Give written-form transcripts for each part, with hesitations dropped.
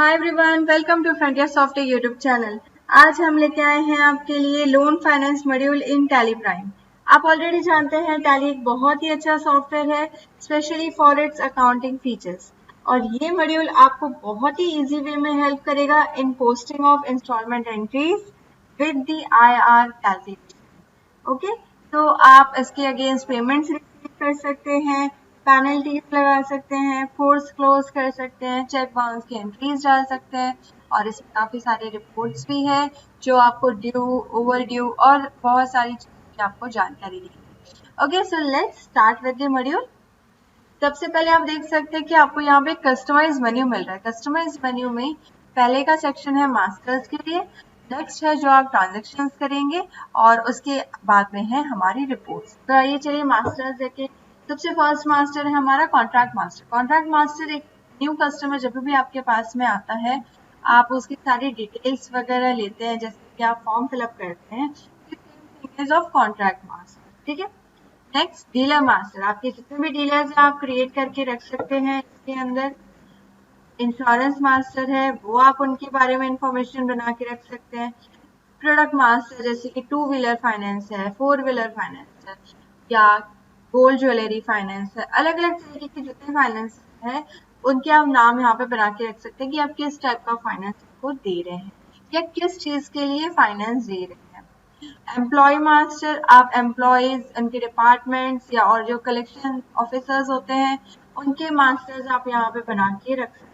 Hi everyone, welcome to Frontier software YouTube channel. आज हम लेके आए हैं आपके लिए loan finance module in Tally Prime. आप ऑलरेडी जानते हैं टैली एक बहुत ही अच्छा सॉफ्टवेयर है, specially for its accounting features. और ये मॉड्यूल आपको बहुत ही इजी वे में हेल्प करेगा in posting of installment entries with the IR calculation. Okay, तो आप इसके अगेंस्ट पेमेंट्स रिसीव कर सकते हैं, पेनल्टीज लगा सकते हैं, फोर्स क्लोज कर सकते हैं, चेक बाउंस की एंट्रीज डाल सकते हैं और इसमें काफी सारे रिपोर्ट्स भी हैं जो आपको ड्यू, ओवर ड्यू और बहुत सारी चीजों की आपको जानकारी देगी। Okay, so let's start with the module. सबसे पहले आप देख सकते हैं कि आपको यहाँ पे कस्टमाइज मेन्यू मिल रहा है। कस्टमाइज मेन्यू में पहले का सेक्शन है मास्टर्स के लिए, नेक्स्ट है जो आप ट्रांजेक्शन करेंगे और उसके बाद में है हमारी रिपोर्ट्स। तो आइए चलिए मास्टर्स देखें। सबसे फर्स्ट मास्टर है हमारा कॉन्ट्रैक्ट मास्टर। कॉन्ट्रैक्ट मास्टर एक न्यू कस्टमर जब भी आपके पास में आता है, आप उसकी सारी डिटेल्स वगैरह लेते हैं, जैसे कि आप फॉर्म फिलअप करते हैं ऑफ कॉन्ट्रैक्ट मास्टर। ठीक है, नेक्स्ट डीलर मास्टर, आपके जितने भी डीलर्स आप क्रिएट करके रख सकते हैं इसके अंदर। इंश्योरेंस मास्टर है, वो आप उनके बारे में इंफॉर्मेशन बना के रख सकते हैं। प्रोडक्ट मास्टर, जैसे कि 2 व्हीलर फाइनेंस है, 4 व्हीलर फाइनेंस है या गोल्ड ज्वेलरी फाइनेंस है, अलग अलग तरीके के जितने फाइनेंस है उनके आप नाम यहाँ पे बना के रख सकते हैं कि आप किस टाइप का फाइनेंस को दे रहे हैं या किस चीज के लिए फाइनेंस दे रहे हैं। एम्प्लॉय मास्टर, आप एम्प्लॉयज, उनके डिपार्टमेंट्स या और जो कलेक्शन ऑफिसर्स होते हैं उनके मास्टर्स आप यहाँ पे बना के रख सकते हैं।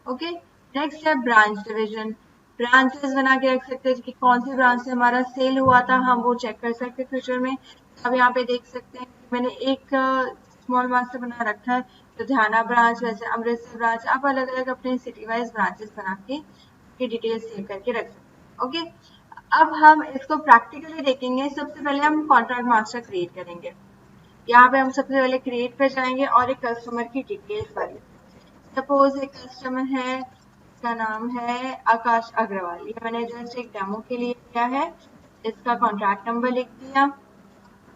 ओके, नेक्स्ट है ब्रांच डिवीजन। ब्रांचेस बना के रख सकते हैं कि कौन सी ब्रांच से हमारा सेल हुआ था, हम वो चेक कर सकते हैं फ्यूचर में। अब यहाँ पे देख सकते हैं कि मैंने एक स्मॉल मास्टर बना रखा है, लुधियाना ब्रांच, वैसे अमृतसर ब्रांच, आप अलग अलग अपने सिटी वाइज ब्रांचेस बना के डिटेल्स सेव करके रख सकते हैं। ओके, अब हम इसको प्रैक्टिकली देखेंगे। सबसे पहले हम कॉन्ट्रैक्ट मास्टर क्रिएट करेंगे। यहाँ पे हम सबसे पहले क्रिएट पे जाएंगे और एक कस्टमर की डिटेल्स भरेंगे। सपोज एक कस्टमर है, इसका नाम है आकाश अग्रवाल, ये मैंने जस्ट एक डेमो के लिए किया है। इसका कॉन्ट्रैक्ट नंबर लिख दिया,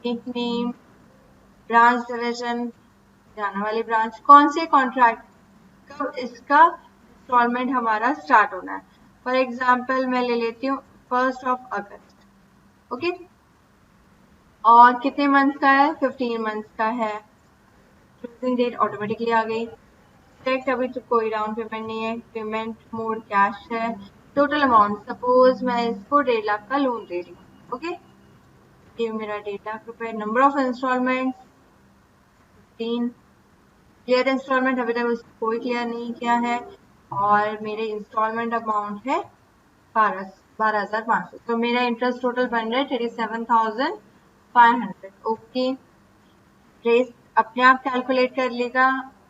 एक नेम, ब्रांच डिवीजन, जाना वाली ब्रांच, कौन से कॉन्ट्रैक्ट, कब इसका इंस्टॉलमेंट हमारा स्टार्ट होना है। फॉर एग्जाम्पल मैं ले लेती हूँ 1 अगस्त। ओके, और कितने मंथ का है, 15 मंथ का है। क्लोजिंग डेट ऑटोमेटिकली आ गई। करेक्ट, अभी तो कोई डाउन पेमेंट नहीं है, पेमेंट मोड कैश है। टोटल अमाउंट, सपोज मैं इसको 1.5 लाख का लोन दे रही हूँ। ओके, ये मेरा 1.5 लाख रुपए। Number of installment 3। Clear installment अभी तक उसको कोई क्लियर नहीं किया है और मेरे इंस्टॉलमेंट अमाउंट है 12,500। तो मेरा इंटरेस्ट टोटल बन रहा है 37,500। ओके, रेस अपने आप कैलकुलेट कर लेगा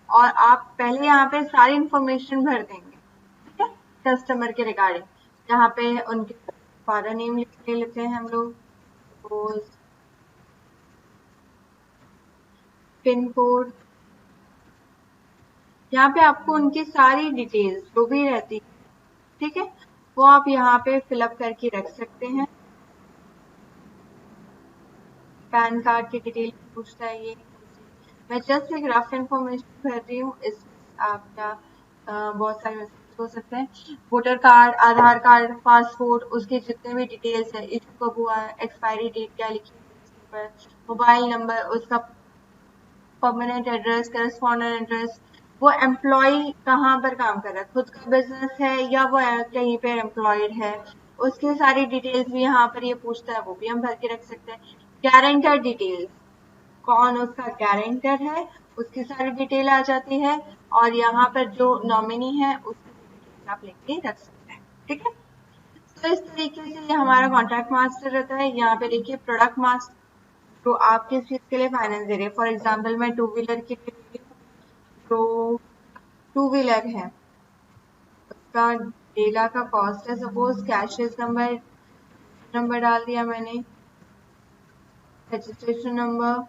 और आप पहले यहाँ पे सारी इंफॉर्मेशन भर देंगे, ठीक है, कस्टमर के रिगार्डिंग। यहाँ पे उनके फादर नेम लिख लेते हैं हम लोग, सपोज पिन कोड। यहाँ पे आपको उनकी सारी डिटेल्स जो भी रहती है, ठीक है, वो आप यहाँ पे फिलअप करके रख सकते हैं। पैन कार्ड की डिटेल पूछता है, ये मैं जस्ट एक रफ इंफॉर्मेशन भर रही हूँ। इस आपका बहुत सारे मैसेज हो सकते हैं। वोटर कार्ड, आधार कार्ड, पासपोर्ट, उसके जितने भी डिटेल्स है, इशू कब हुआ है, एक्सपायरी डेट क्या लिखी है उसके ऊपर, मोबाइल नंबर, उसका परमानेंट एड्रेस, करस्पॉन्डेंट एड्रेस, वो एम्प्लॉय कहाँ पर काम कर रहा है, खुद का बिजनेस है या वो कहीं पर एम्प्लॉयड है, उसकी सारी डिटेल्स भी यहाँ पर ये पूछता है, वो भी हम भर के रख सकते हैं। गारंटर डिटेल्स, कौन उसका गारंटर है, उसकी सारी डिटेल आ जाती है और यहाँ पर जो नॉमिनी है उसकी डिटेल आप लिख के रख सकते हैं। ठीक है, तो इस तरीके से ये हमारा कॉन्ट्रैक्ट मास्टर रहता है। यहाँ पे देखिए प्रोडक्ट मास्टर, तो आप किस चीज के लिए फाइनेंस दे रहे हैं। फॉर एग्जाम्पल मैं 2 व्हीलर के लिए, जो 2 व्हीलर है उसका 1.5 लाख का कॉस्ट है, सपोज कैशेस नंबर डाल दिया मैंने, रजिस्ट्रेशन नंबर,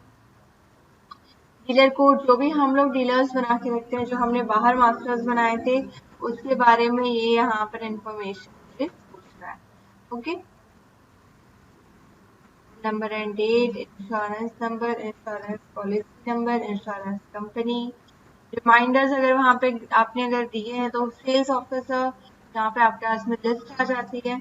डीलर कोड, जो भी हम लोग डीलर्स बना के रखते हैं, जो हमने बाहर मास्टर्स बनाए थे उसके बारे में ये यहाँ पर इंफॉर्मेशन पूछ रहा है। Okay, number and date, insurance number, insurance policy number, insurance company, reminders अगर वहाँ पे आपने अगर दिए हैं तो सेल्स ऑफिसर यहाँ पे आपके पास में लिस्ट आ जाती है।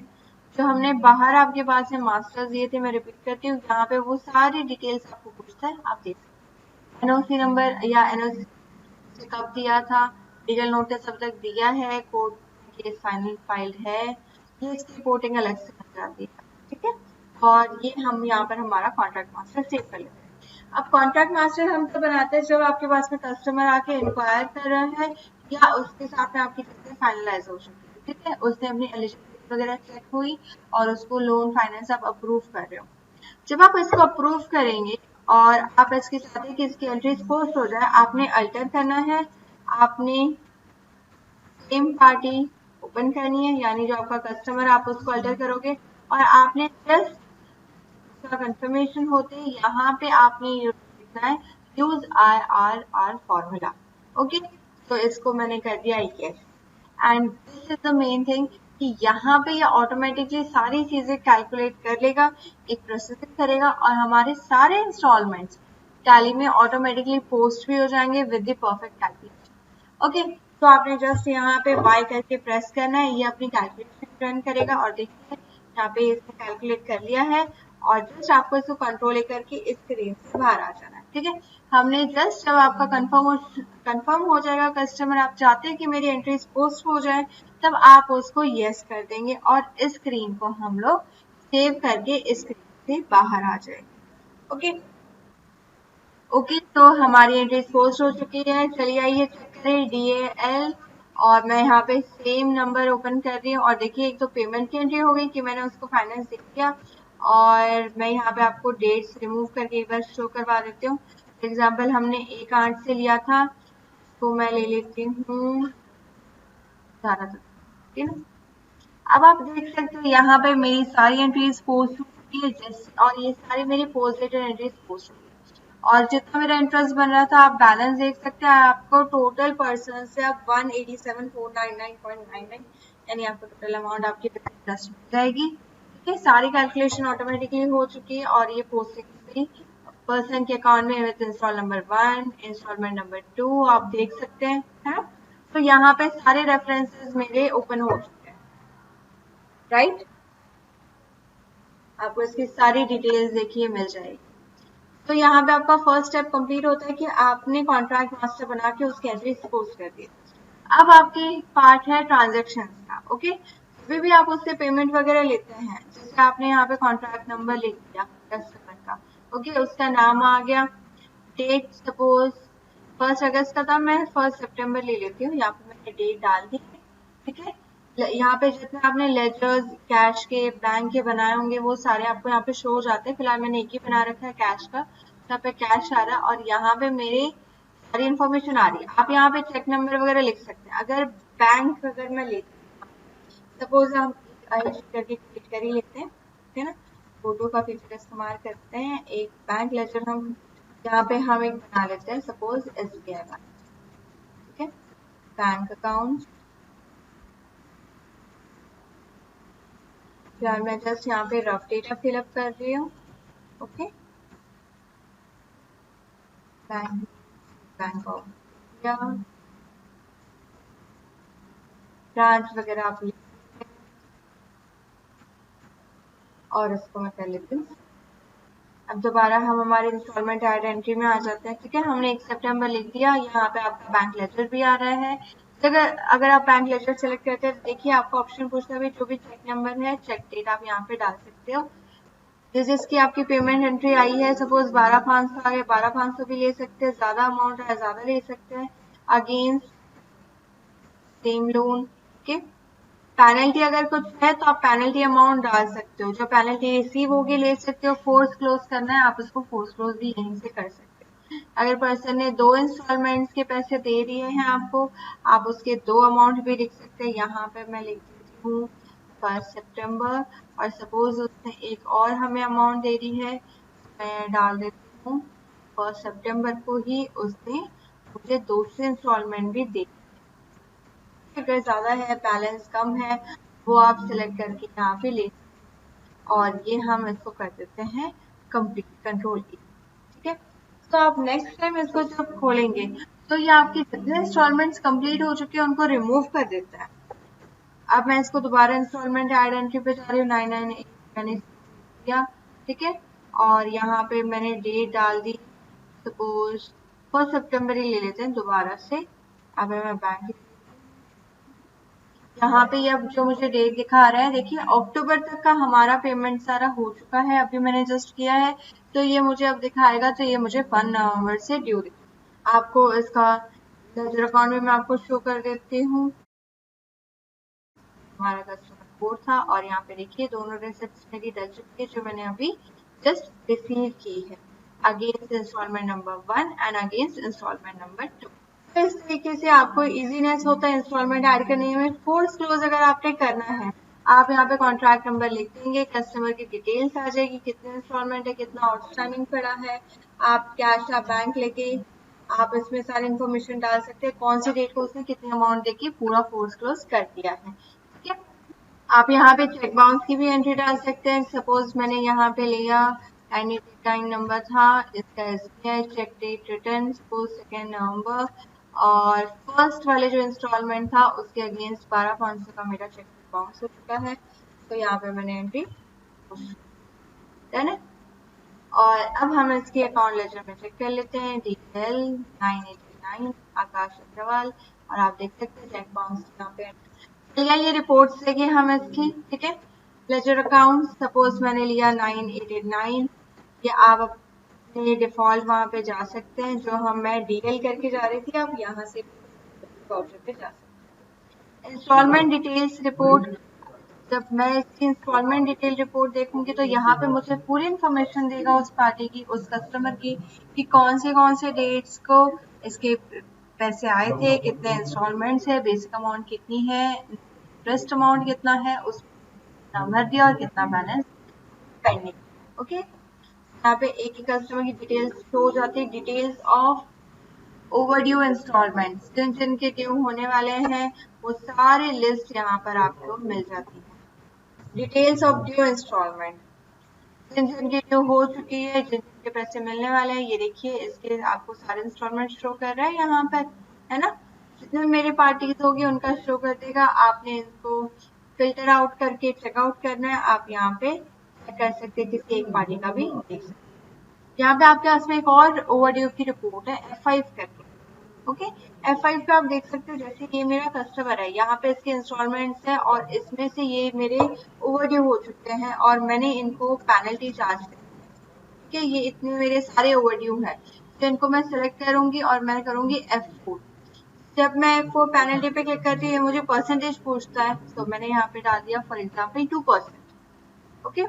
जो हमने बाहर आपके पास में मास्टर्स दिए थे, मैं रिपीट करती हूँ, यहाँ पे वो सारी डिटेल्स आपको पूछता है, आप देख सकते हैं। एनओसी नंबर या एनओसी कब दिया था, लीगल नोटिस अब तक दिया है, कोर्ट केस फाइनल फाइल्ड है, ये इसकी रिपोर्टिंग अलग से बन जाती है, ठीक है। और ये हम यहाँ पर हमारा कॉन्ट्रैक्ट मास्टर सेव कर लेते हैं। अब कॉन्ट्रैक्ट मास्टर हम तो बनाते हैं जब आपके पास में कस्टमर आके इंक्वायर कर रहा है या उसके साथ में आपकी चीजें फाइनलाइज हो चुकी है, ठीक है, उसने अपनी एलिजिबिलिटी वगैरह चेक हुई और उसको लोन फाइनेंस आप अप्रूव कर रहे हो। जब आप इसको अप्रूव करेंगे और आप इसके चाहते हैं कि इसकी एंट्रीज पोस्ट हो जाए, आपने अल्टर करना है, आपने सेम पार्टी ओपन करनी है, यानी जो आपका कस्टमर आप उसको अल्टर करोगे और आपने जस्ट उसका कंफर्मेशन होते ही यहाँ पे आपने लिखना है यूज IRR फॉर्मूला। ओके, तो इसको मैंने कर दिया yes. And this is the main thing कि यहाँ पे ये ऑटोमेटिकली सारी चीजें कैलकुलेट कर लेगा, एक प्रोसेसिंग करेगा और हमारे सारे इंस्टॉलमेंट्स टैली में ऑटोमेटिकली पोस्ट भी हो जाएंगे with the perfect calculation. Okay, तो आपने जस्ट यहाँ पे बाय करके प्रेस करना है, ये अपनी कैलकुलेशन रन करेगा और देखिए यहाँ पे इसने कैलकुलेट कर लिया है और जस्ट आपको इसको कंट्रोल करके इस स्क्रीन से बाहर आ जाना है, ठीक है। हमने जस्ट जब आपका कंफर्म हो जाएगा कस्टमर, आप चाहते हैं कि मेरी एंट्रीज पोस्ट हो जाए, तब आप उसको यस कर देंगे और इस स्क्रीन को हम लोग सेव करके इस स्क्रीन से बाहर आ जाएंगे। ओके ओके, तो हमारी एंट्रीज पोस्ट हो चुकी है। चलिए आइए चेक करें DAL और मैं यहाँ पे सेम नंबर ओपन कर रही हूँ और देखिए एक तो पेमेंट की एंट्री हो गई कि मैंने उसको फाइनेंस दे दिया और मैं यहाँ पे आपको डेट्स रिमूव करके एक बार शो करवा देती हूँ। एग्जाम्पल हमने 1/8 से लिया था, तो मैं ले लेती हूँ 11 तक, ठीक है। अब आप देख सकते हो यहाँ पे मेरी सारी एंट्रीज पोस्ट हो चुकी है और ये सारी मेरी पोस्ट डेटेड एंट्रीज पोस्ट हो गई और जितना मेरा इंटरेस्ट बन रहा था आप बैलेंस देख सकते हैं। आपको टोटल पर्सन से आप 187,499.99 यानी आपको टोटल अमाउंट आपकी इंटरेस्ट मिल जाएगी, ठीक है। सारी कैलकुलेशन ऑटोमेटिकली हो चुकी है और ये पोस्टिंग हुई पर्सन के अकाउंट में with install number 1, installment number 2 आप देख सकते हैं, है। तो यहाँ पे सारे रेफरेंसेस मेरे ओपन हो चुके हैं, राइट। आपको इसकी सारी डिटेल्स देखिए मिल जाएगी। तो यहाँ पे आपका फर्स्ट स्टेप कंप्लीट होता है कि आपने कॉन्ट्रैक्ट मास्टर बना के उसकी एंट्रीज पोस्ट कर दी। अब आपकी पार्ट है ट्रांजेक्शन का। ओके, अभी भी आप उससे पेमेंट वगैरह लेते हैं, जैसे आपने यहाँ पे कॉन्ट्रैक्ट नंबर लिख दिया कस्टमर का, ओके, उसका नाम आ गया, डेट सपोज 1 अगस्त का था, मैं 1 सितंबर ले लेती हूँ, यहाँ पे मैंने डेट डाल दी, ठीक है। यहाँ पे जितने आपने लेजर्स कैश के बैंक के बनाए होंगे वो सारे आपको यहाँ पे शो हो जाते हैं। फिलहाल मैंने एक ही बना रखा है कैश का, यहाँ पे कैश आ रहा है और यहाँ पे मेरे सारी इन्फॉर्मेशन आ रही है। आप यहाँ पे चेक नंबर वगैरह लिख सकते हैं। अगर बैंक अगर मैं लेती हूँ, सपोज हम करके क्लिक कर ही लेते हैं, ठीक है ना, फोटो का फीचर इस्तेमाल करते हैं। एक बैंक लेजर हम यहाँ पे हम एक बना लेते हैं, सपोज SBI बैंक, ठीक है, बैंक अकाउंट। फिलहाल मैं जस्ट यहाँ पे रफ डेटा फिलअप कर रही हूँ, okay. Bank of India, branch वगैरह आप लिख सकते हैं और इसको मैं कर लेती हूँ। अब दोबारा हम हमारे इंस्टॉलमेंट ऐड एंट्री में आ जाते हैं, ठीक है। हमने 1 सितंबर लिख दिया, यहाँ पे आपका बैंक लेजर भी आ रहा है। अगर आप बैंक लेजर सेलेक्ट करते हैं, देखिए आपको ऑप्शन पूछता है जो भी चेक नंबर है, चेक डेट आप यहाँ पे डाल सकते हो। जिसकी आपकी पेमेंट एंट्री आई है, सपोज 12,500 आ गया, 12,500 भी ले सकते हैं, ज्यादा अमाउंट है ज्यादा ले सकते हैं। अगेंस्ट सेम लोन के पेनल्टी अगर कुछ है तो आप पेनल्टी अमाउंट डाल सकते हो, जो पेनल्टी रिसीव होगी ले सकते हो। फोर्स क्लोज करना है, आप उसको फोर्स क्लोज भी यहीं से कर सकते हैं। अगर पर्सन ने 2 इंस्टॉलमेंट्स के पैसे दे दिए हैं आपको, आप उसके 2 अमाउंट भी लिख सकते हैं। यहाँ पे मैं लिख देती हूँ 1 सितंबर और सपोज उसने एक और हमें अमाउंट दे दी है, मैं डाल देती हूँ 1 सितंबर को ही उसने मुझे दूसरे इंस्टॉलमेंट भी दे। अगर ज्यादा है बैलेंस कम है वो आप सिलेक्ट करके यहाँ पे ले और ये हम इसको कर देते हैं कंप्लीट, कंट्रोल की, ठीक है। तो आप नेक्स्ट टाइम इसको जब खोलेंगे तो ये आपके जितने इंस्टॉलमेंट्स कंप्लीट हो चुके हैं उनको रिमूव कर देता है। अब मैं इसको दोबारा इंस्टॉलमेंट ऐड एंट्री पे जा रही हूँ, 998 मैंने किया, ठीक है। और यहाँ पे मैंने डेट डाल दी, सपोज 1 सितंबर ही ले लेते हैं दोबारा से। अब मैं बैंक, यहाँ पे अब जो मुझे डेट दिखा रहा है, देखिए अक्टूबर तक का हमारा पेमेंट सारा हो चुका है, अभी मैंने जस्ट किया है, तो ये मुझे अब दिखाएगा, तो ये मुझे 1 नवंबर से ड्यू दिखा। आपको इसका लेजर अकाउंट में मैं आपको शो कर देती हूँ। हमारा कस्टमर कोड था और यहाँ पे देखिए दोनों रिसिप्ट्स मेरी डल चुकी है जो मैंने अभी जस्ट रिसीव की है, against installment number 1 and against installment number 2। तो इस तरीके से आपको इजीनेस होता है इंस्टॉलमेंट ऐड करने में। फोर्स क्लोज अगर आपने करना है, आप यहाँ पे कॉन्ट्रैक्ट नंबर लिख देंगे, कस्टमर की डिटेल्स आ जाएगी, कितने इंस्टॉलमेंट है, कितना आउटस्टैंडिंग पड़ा है, आप कैश या बैंक लेके आप इसमें सारी इन्फॉर्मेशन डाल सकते हैं, कौन सी डेट को उसने कितनी अमाउंट देके पूरा फोर्स क्लोज कर दिया है, ठीक है। आप यहाँ पे चेक बाउंस की भी एंट्री डाल सकते हैं। सपोज मैंने यहाँ पे लिया, टाइम नंबर था इसका SBI, check date return suppose 2 November, और फर्स्ट वाले जो इंस्टॉलमेंट था उसके अगेंस्ट 12,500 का मेरा चेक बाउंस हो चुका है, तो यहाँ पे मैंने एंट्री डन है। और अब हम इसके अकाउंट लेजर में चेक कर लेते हैं, DL 989 आकाश अग्रवाल, और आप देख सकते हैं चेक बाउंस यहाँ पे लिया, ये रिपोर्ट देंगे हम इसकी, ठीक है। लेजर अकाउंट सपोज मैंने लिया 9889, ये आप अपने डिफॉल्ट वहां पे जा सकते हैं, जो मैं DL करके जा रही थी, आप यहाँ से वाउचर पे जा सकते हैं। इंस्टॉलमेंट डिटेल्स रिपोर्ट, जब मैं इसकी इंस्टॉलमेंट डिटेल रिपोर्ट देखूंगी तो यहाँ पे मुझे पूरी इंफॉर्मेशन देगा उस पार्टी की, उस कस्टमर की, कि कौन से डेट्स को इसके पैसे आए थे, कितने इंस्टॉलमेंट्स है, बेसिक अमाउंट कितनी है, इंटरेस्ट अमाउंट कितना है, उस कितना भर दिया और कितना बैलेंस पेंडिंग, ओके। यहाँ पे एक एक कस्टमर की डिटेल्स शो हो जाती है, डिटेल्स ऑफ ओवरड्यू इंस्टॉलमेंट्स, जिन जिन के ड्यू होने वाले हैं वो सारी लिस्ट यहाँ पर आपको मिल जाती है। डिटेल्स ऑफ ड्यू इंस्टॉलमेंट, जिन जिन की ड्यू हो चुकी है, जिन जिन के पैसे मिलने वाले हैं, ये देखिए इसके आपको सारे इंस्टॉलमेंट शो कर रहा है यहाँ पर, है ना। जितने मेरी पार्टीज होगी उनका शो कर देगा, आपने इनको फिल्टर आउट करके चेकआउट करना है, आप यहाँ पे चेक कर सकते हैं, किसी एक पार्टी का भी देख सकते हैं। यहाँ पे आपके पास में एक और ओवरड्यू की रिपोर्ट है F5 करके, ओके। F5 पे आप देख सकते हो, जैसे ये मेरा कस्टमर है, यहाँ पे इसके इंस्टॉलमेंट्स है और इसमें से ये मेरे ओवरड्यू हो चुके हैं और मैंने इनको पेनल्टी चार्ज कर, ठीक है। ये इतने मेरे सारे ओवरड्यू है, तो इनको मैं सिलेक्ट करूंगी और मैं करूंगी F4। जब मैं F4 पेनल्टी पे क्लिक करती हूँ मुझे परसेंटेज पूछता है, तो मैंने यहाँ पे डाल दिया फॉर एग्जाम्पल 2%, ओके।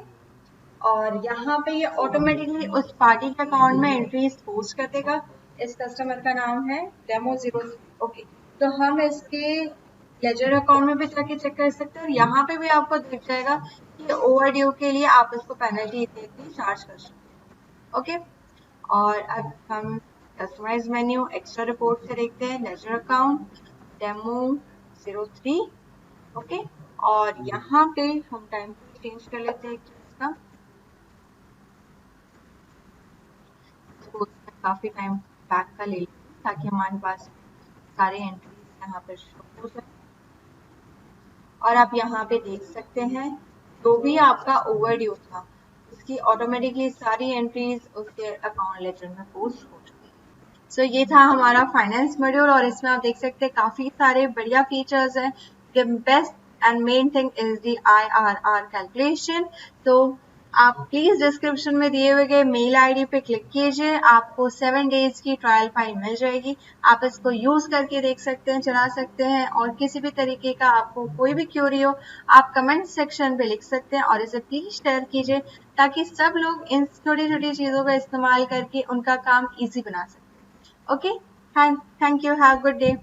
और यहाँ पे ये ऑटोमेटिकली उस पार्टी के अकाउंट में एंट्रीज पोस्ट कर देगा। इस कस्टमर का नाम है Demo03, ओके। तो हम इसके लेजर अकाउंट में भी जाके चेक कर सकते हैं, और यहाँ पे भी आपको दिख जाएगा कि ओवरड्यू के लिए आप इसको पेनल्टी इतनी चार्ज कर सकते हैं, ओके। और अब हम कस्टमाइज मेन्यू एक्स्ट्रा रिपोर्ट से देखते हैं, लेजर अकाउंट Demo03, ओके। और यहाँ पे हम टाइम चेंज कर लेते हैं इसका, काफी टाइम बैक का ले लेंगे ताकि हमारे पास सारे एंट्रीज यहाँ पर शो हो जाए। और आप यहाँ पे देख सकते हैं जो भी आपका ओवरड्यू था उसकी ऑटोमेटिकली सारी एंट्रीज उसके अकाउंट लेजर में पोस्ट हो चुकी है। सो ये था हमारा फाइनेंस मॉड्यूल, और इसमें आप देख सकते हैं काफी सारे बढ़िया फीचर्स हैं। The best and main thing is the IRR calculation. तो आप प्लीज डिस्क्रिप्शन में दिए हुए गए मेल आईडी पे क्लिक कीजिए, आपको 7 डेज की ट्रायल फाइल मिल जाएगी। आप इसको यूज करके देख सकते हैं, चला सकते हैं, और किसी भी तरीके का आपको कोई भी क्यूरी हो आप कमेंट सेक्शन पे लिख सकते हैं, और इसे प्लीज शेयर कीजिए ताकि सब लोग इन छोटी छोटी चीजों का इस्तेमाल करके उनका काम ईजी बना सकें, okay. Thank you, have good day.